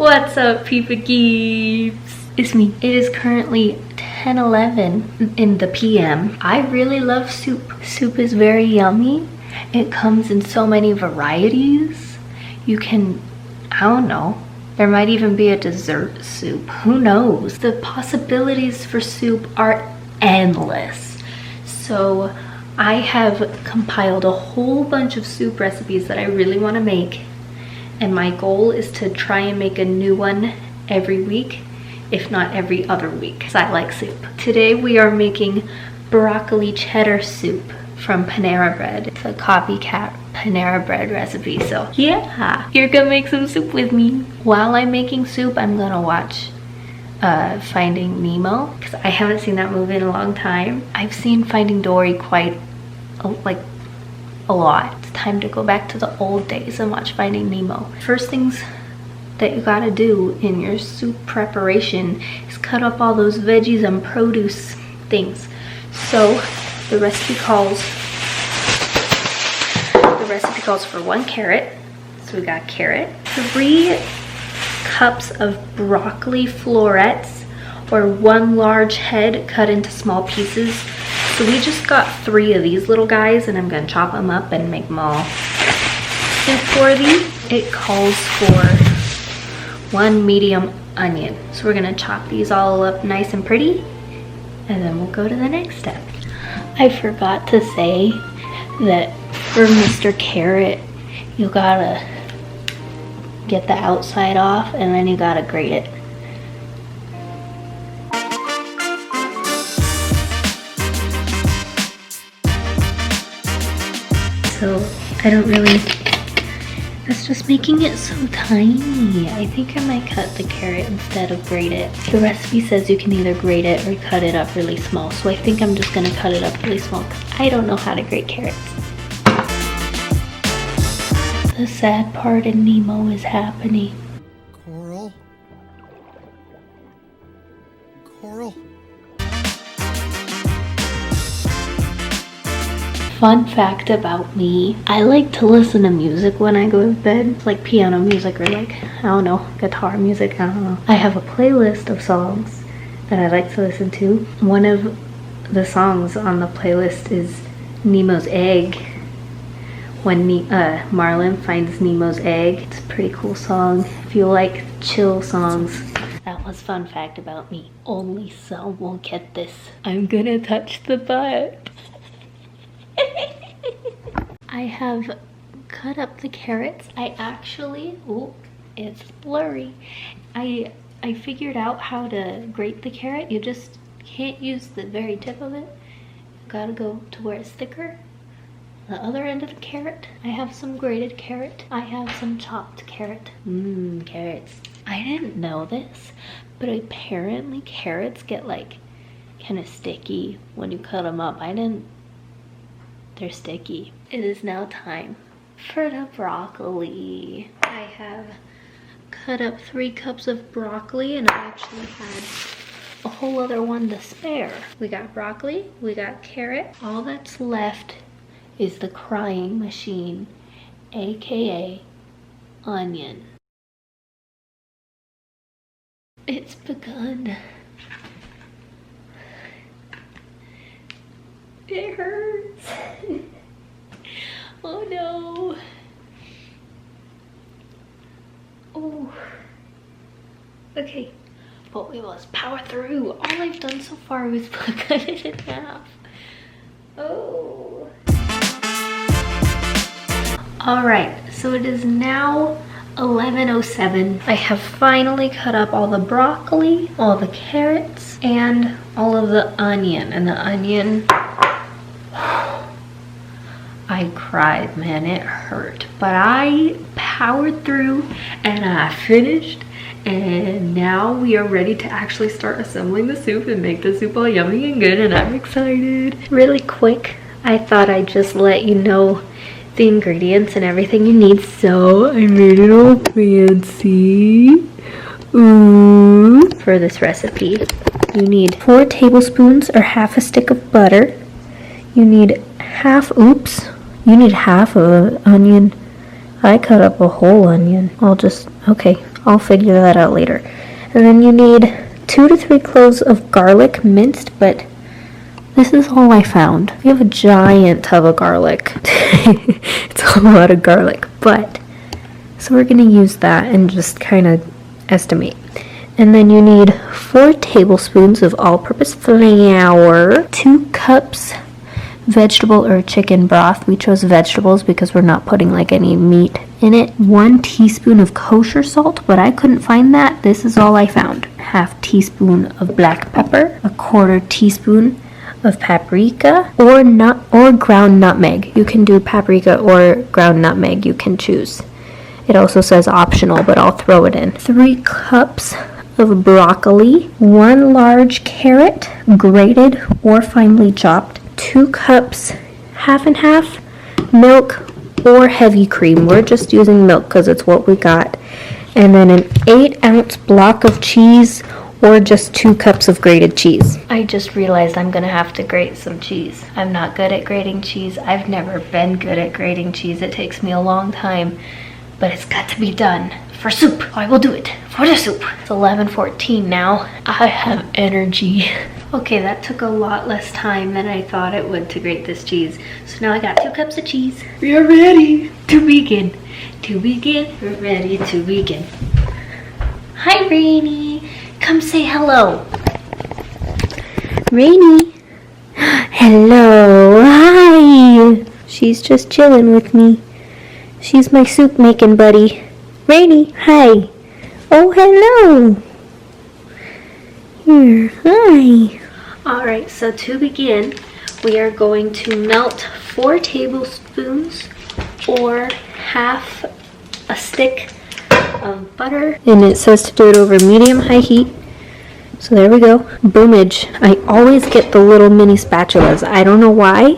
What's up, people geeks? It's me. It is currently 10:11 in the PM. I really love soup. Soup is very yummy. It comes in so many varieties. You can, I don't know, there might even be a dessert soup. Who knows? The possibilities for soup are endless. So I have compiled a whole bunch of soup recipes that I really want to make. And my goal is to try and make a new one every week, if not every other week, because I like soup. Today we are making broccoli cheddar soup from Panera Bread. It's a copycat Panera Bread recipe, so yeah, you're gonna make some soup with me. While I'm making soup, I'm gonna watch Finding Nemo, because I haven't seen that movie in a long time. I've seen Finding Dory quite a lot. It's time to go back to the old days and watch Finding Nemo. First things that you gotta do in your soup preparation is cut up all those veggies and produce things. So the recipe calls for 1 carrot. So we got carrot, 3 cups of broccoli florets, or 1 large head cut into small pieces. So we just got 3 of these little guys, and I'm gonna chop them up and make them all soup-worthy. It calls for 1 medium onion. So we're gonna chop these all up nice and pretty, and then we'll go to the next step. I forgot to say that for Mr. Carrot, you gotta get the outside off, and then you gotta grate it. So I don't really, that's just making it so tiny. I think I might cut the carrot instead of grate it. The recipe says you can either grate it or cut it up really small. So I think I'm just gonna cut it up really small because I don't know how to grate carrots. The sad part in Nemo is happening. Coral? Coral? Fun fact about me, I like to listen to music when I go to bed. Like piano music or like, I don't know, guitar music, I don't know. I have a playlist of songs that I like to listen to. One of the songs on the playlist is Nemo's Egg. When Marlin finds Nemo's egg. It's a pretty cool song if you like chill songs. That was fun fact about me. Only some will get this. I'm gonna touch the butt. I have cut up the carrots. I actually, oh, it's blurry. I figured out how to grate the carrot. You just can't use the very tip of it. You gotta go to where it's thicker. The other end of the carrot, I have some grated carrot. I have some chopped carrot. Carrots. I didn't know this, but apparently carrots get like kind of sticky when you cut them up. They're sticky. It is now time for the broccoli. I have cut up 3 cups of broccoli, and I actually had a whole other one to spare. We got broccoli, we got carrot. All that's left is the crying machine, aka onion. It's begun. It hurts. Oh no. Oh. Okay, but we must power through. All I've done so far was cut it in half. Oh. Alright, so it is now 11:07. I have finally cut up all the broccoli, all the carrots, and all of the onion. And the onion, I cried, man, it hurt. But I powered through and I finished. And now we are ready to actually start assembling the soup and make the soup all yummy and good, and I'm excited. Really quick, I thought I'd just let you know the ingredients and everything you need. So I made it all fancy. Ooh. For this recipe, you need 4 tablespoons or half a stick of butter. You need half of an onion. I cut up a whole onion. I'll figure that out later. And then you need 2 to 3 cloves of garlic minced, but this is all I found. We have a giant tub of garlic. It's a lot of garlic, but so we're gonna use that and just kind of estimate. And then you need 4 tablespoons of all-purpose flour, 2 cups vegetable or chicken broth. We chose vegetables because we're not putting like any meat in it. 1 teaspoon of kosher salt, but I couldn't find that. This is all I found. 1/2 teaspoon of black pepper, 1/4 teaspoon of paprika or ground nutmeg. You can do paprika or ground nutmeg, you can choose. It also says optional, but I'll throw it in. 3 cups of broccoli, 1 large carrot, grated or finely chopped, 2 cups, half and half, milk or heavy cream. We're just using milk because it's what we got. And then an 8-ounce block of cheese or just 2 cups of grated cheese. I just realized I'm gonna have to grate some cheese. I'm not good at grating cheese. I've never been good at grating cheese. It takes me a long time, but it's got to be done for soup. I will do it for the soup. It's 11:14 now. I have energy. Okay, that took a lot less time than I thought it would to grate this cheese. So now I got 2 cups of cheese. We are ready to begin. We're ready to begin. Hi, Rainy. Come say hello. Rainy. Hello. Hi. She's just chilling with me. She's my soup making buddy. Rainy, hi. Oh, hello. Here, hi. All right, so to begin, we are going to melt 4 tablespoons or half a stick of butter. And it says to do it over medium-high heat. So there we go. Boomage. I always get the little mini spatulas. I don't know why.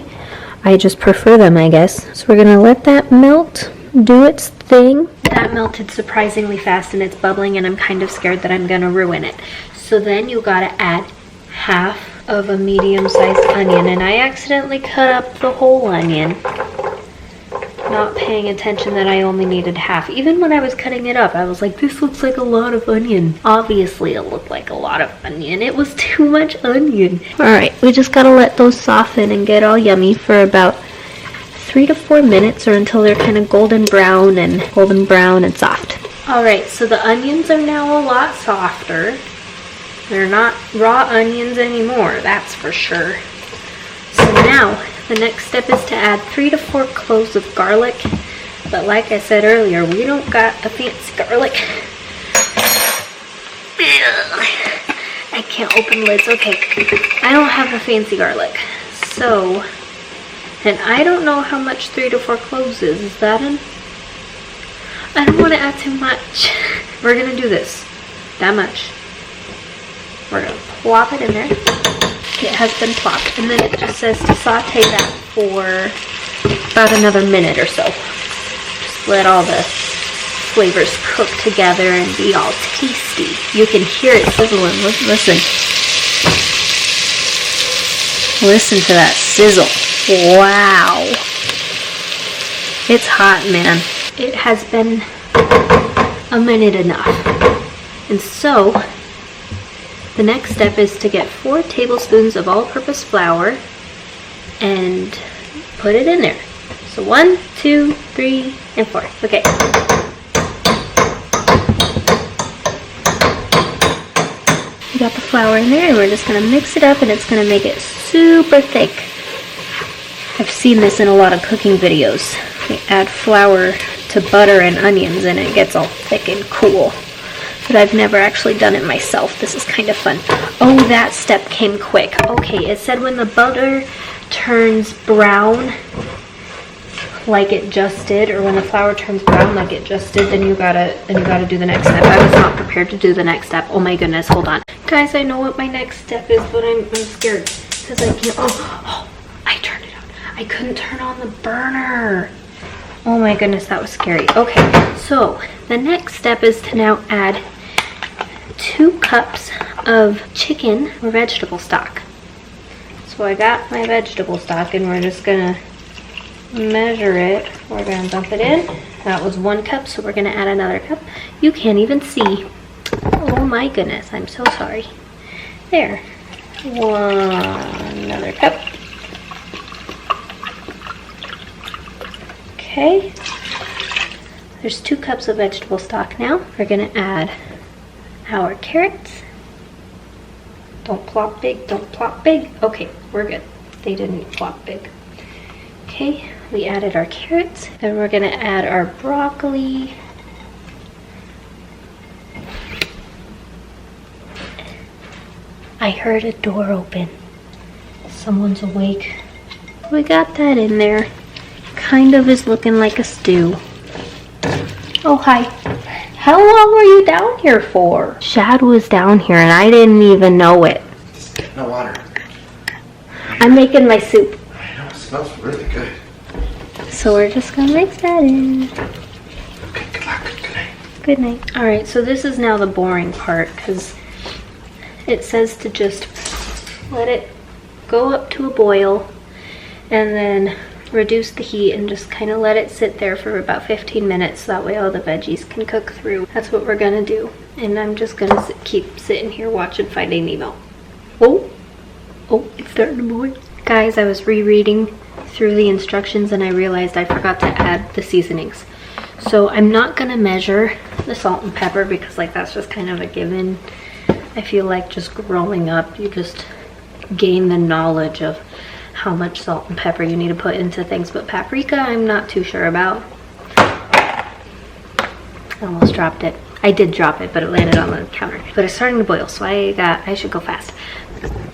I just prefer them, I guess. So we're gonna let that melt, do its thing. That melted surprisingly fast and it's bubbling and I'm kind of scared that I'm gonna ruin it. So then you gotta add half of a medium-sized onion, and I accidentally cut up the whole onion, not paying attention that I only needed half. Even when I was cutting it up, I was like, this looks like a lot of onion. Obviously it looked like a lot of onion. It was too much onion. All right, we just gotta let those soften and get all yummy for about 3 to 4 minutes, or until they're kind of golden brown and soft. All right, so the onions are now a lot softer. They're not raw onions anymore, that's for sure. So now the next step is to add 3 to 4 cloves of garlic. But like I said earlier, we don't got a fancy garlic. I can't open lids. Okay, I don't have a fancy garlic. So, and I don't know how much 3 to 4 cloves is. Is that in? I don't want to add too much. We're going to do this. That much. We're going to plop it in there. It has been plopped. And then it just says to saute that for about another minute or so. Just let all the flavors cook together and be all tasty. You can hear it sizzling. Listen. Listen to that sizzle. Wow. It's hot, man. It has been a minute enough. And so, the next step is to get 4 tablespoons of all-purpose flour and put it in there. So 1, 2, 3, and 4. Okay. We got the flour in there and we're just going to mix it up and it's going to make it super thick. I've seen this in a lot of cooking videos. They add flour to butter and onions and it gets all thick and cool. But I've never actually done it myself. This is kind of fun. Oh, that step came quick. Okay, it said when the butter turns brown like it just did, or when the flour turns brown like it just did, then you gotta do the next step. I was not prepared to do the next step. Oh my goodness, hold on. Guys, I know what my next step is, but I'm scared because I can't. Oh, I turned it on. I couldn't turn on the burner. Oh my goodness, that was scary. Okay, so the next step is to now add 2 cups of chicken or vegetable stock. So I got my vegetable stock and we're just gonna measure it. We're gonna dump it in That was 1 cup, so we're gonna add another cup. You can't even see. Oh my goodness, I'm so sorry. There. Another cup. Okay. There's 2 cups of vegetable stock now. We're gonna add our carrots. Don't plop big, don't plop big. Okay, we're good. They didn't plop big. Okay, we added our carrots. Then we're gonna add our broccoli. I heard a door open. Someone's awake. We got that in there. Kind of is looking like a stew. Oh, hi. How long were you down here for? Shad was down here and I didn't even know it. No water. I'm making my soup. I know, it smells really good. So we're just gonna mix that in. Okay, good luck. Good night. Good night. All right, so this is now the boring part because it says to just let it go up to a boil and then reduce the heat and just kind of let it sit there for about 15 minutes so that way all the veggies can cook through. That's what we're gonna do. And I'm just gonna keep sitting here watching Finding Nemo. Oh, it's starting to boil. Guys, I was rereading through the instructions and I realized I forgot to add the seasonings. So I'm not gonna measure the salt and pepper because like that's just kind of a given. I feel like just growing up, you just gain the knowledge of how much salt and pepper you need to put into things, but paprika I'm not too sure about. I almost dropped it. I did drop it, but it landed on the counter. But it's starting to boil, so I should go fast.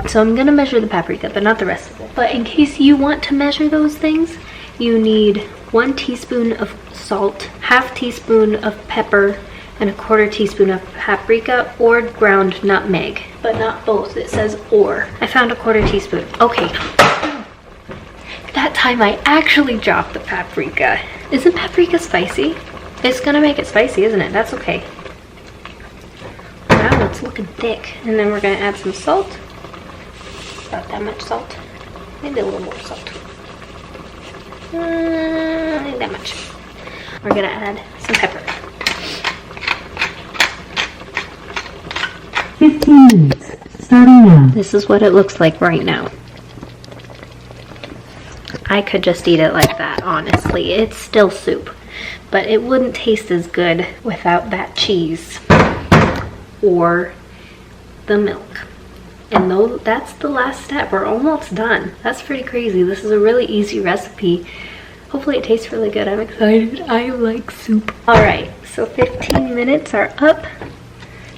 So I'm gonna measure the paprika, but not the rest of it. But in case you want to measure those things, you need 1 teaspoon of salt, ½ teaspoon of pepper, and ¼ teaspoon of paprika or ground nutmeg, but not both. It says or. I found ¼ teaspoon. Okay. That time I actually dropped the paprika. Isn't paprika spicy? It's gonna make it spicy, isn't it? That's okay. Wow, it's looking thick. And then we're gonna add some salt. About that much salt. Maybe a little more salt. Not that much. We're gonna add some pepper. 15 minutes, starting now. This is what it looks like right now. I could just eat it like that, honestly. It's still soup, but it wouldn't taste as good without that cheese or the milk. And though that's the last step, we're almost done. That's pretty crazy. This is a really easy recipe. Hopefully it tastes really good. I'm excited. I like soup. All right, so 15 minutes are up.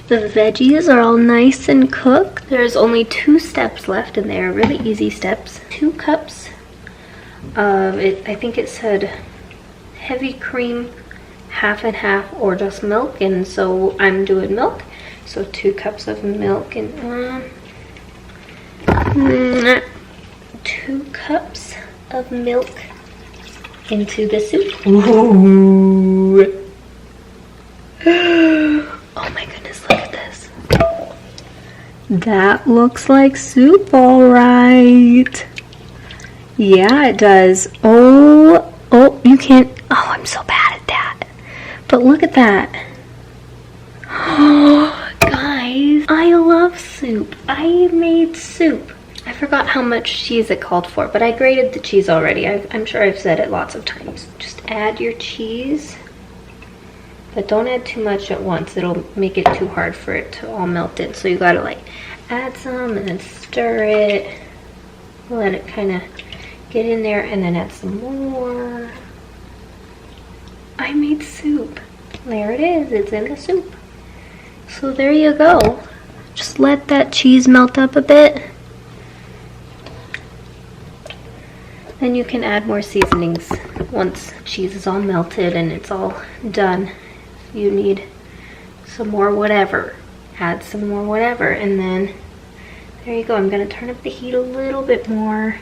The veggies are all nice and cooked. There's only 2 steps left and they're really easy steps. 2 cups of it. I think it said heavy cream, half and half, or just milk, and so I'm doing milk. So 2 cups of milk and 2 cups of milk into the soup. Ooh. Oh my goodness, look at this. That looks like soup, all right. Yeah, it does. Oh, you can't. Oh, I'm so bad at that. But look at that. Oh, guys, I love soup. I made soup. I forgot how much cheese it called for, but I grated the cheese already. I'm sure I've said it lots of times. Just add your cheese, but don't add too much at once. It'll make it too hard for it to all melt in. So you gotta like add some and then stir it. Let it kind of get in there and then add some more. I made soup. There it is, it's in the soup. So there you go. Just let that cheese melt up a bit. Then you can add more seasonings once cheese is all melted and it's all done. If you need some more whatever, add some more whatever, and then there you go. I'm gonna turn up the heat a little bit more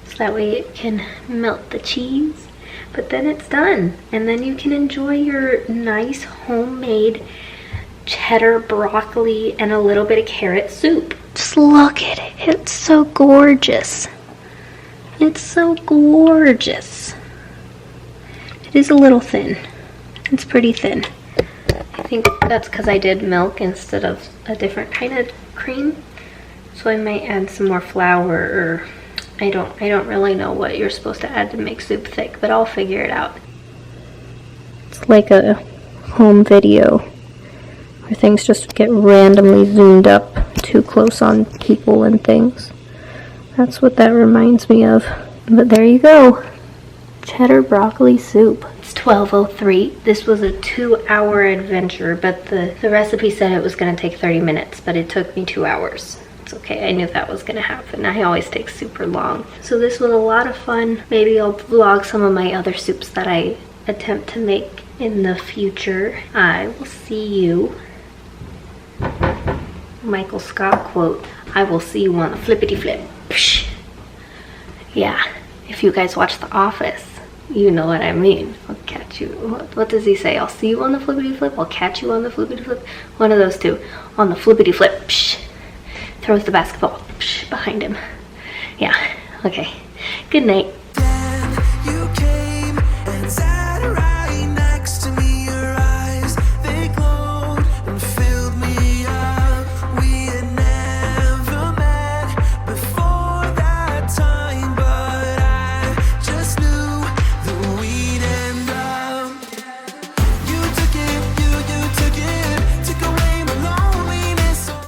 so that way it can melt the cheese. But then it's done, and then you can enjoy your nice homemade cheddar, broccoli, and a little bit of carrot soup. Just look at it. It's so gorgeous. It's so gorgeous. It is a little thin. It's pretty thin. I think that's because I did milk instead of a different kind of cream. So I might add some more flour, or I don't really know what you're supposed to add to make soup thick, but I'll figure it out. It's like a home video where things just get randomly zoomed up too close on people and things. That's what that reminds me of. But there you go. Cheddar broccoli soup. It's 12:03. This was a 2-hour adventure, but the recipe said it was going to take 30 minutes, but it took me 2 hours. It's okay, I knew that was going to happen. I always take super long. So this was a lot of fun. Maybe I'll vlog some of my other soups that I attempt to make in the future. I will see you. Michael Scott quote, I will see you on the flippity flip. Psh. Yeah, if you guys watch The Office, you know what I mean. I'll catch you. What does he say? I'll see you on the flippity flip. I'll catch you on the flippity flip. One of those two. On the flippity flip. Psh. Throws the basketball behind him. Yeah, okay. Good night.